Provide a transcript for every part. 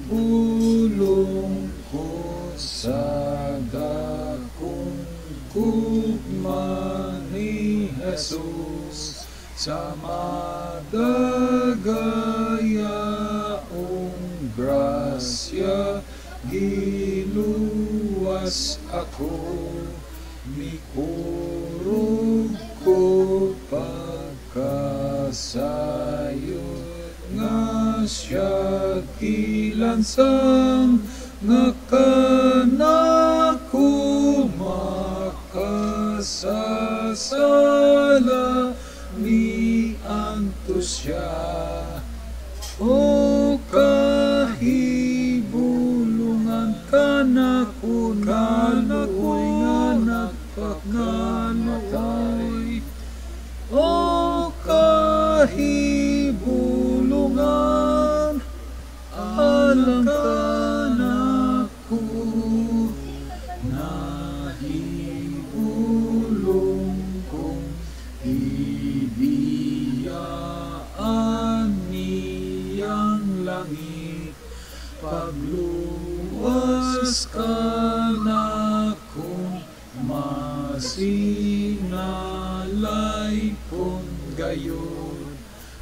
Nahibulong ko sa dakong kugma ni Jesus, sa madagayaong grasya giluwas ako, mikurog ko pagkasayod nga siya kilansang nga kanako makasasala mianto siya. O kahibulungan ka na kunakoy nga nagpaknamatay. O kahibulungan alang ka na ko, nahibulong kong ibiyaan niyang langit, pagluwas ka na kong masinalay kong gayon,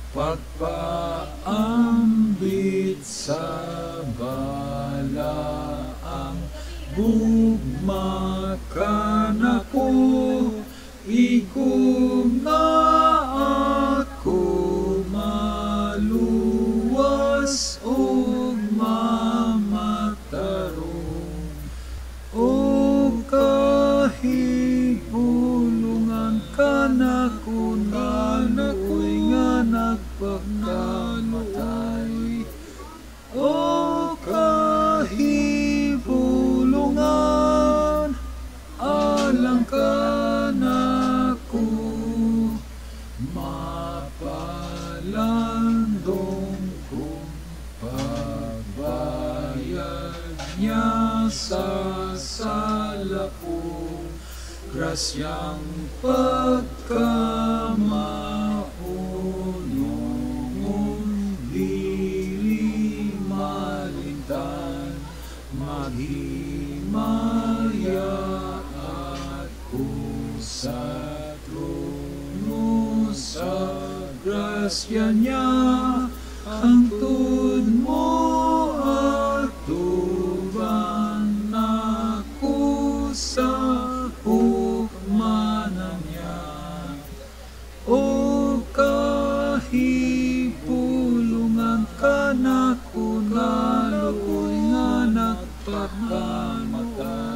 pagpaambit sa balaang gugma ka na ko, igum na ako maluwas o mamatarong. O kahibulungan ka na kunakoy nga nagpaknamatay. O kahibulungan alang ka na ko, mapalandong kong pagbayad niya sa sala ko, grasyang pagkamaunong dili malintan, maghimaya at sa trono sa grasya niya, hangtod mo at tuban ako sa hukmanan niya. O kahibulungan ka na kunakoy nga nagpaknamatay.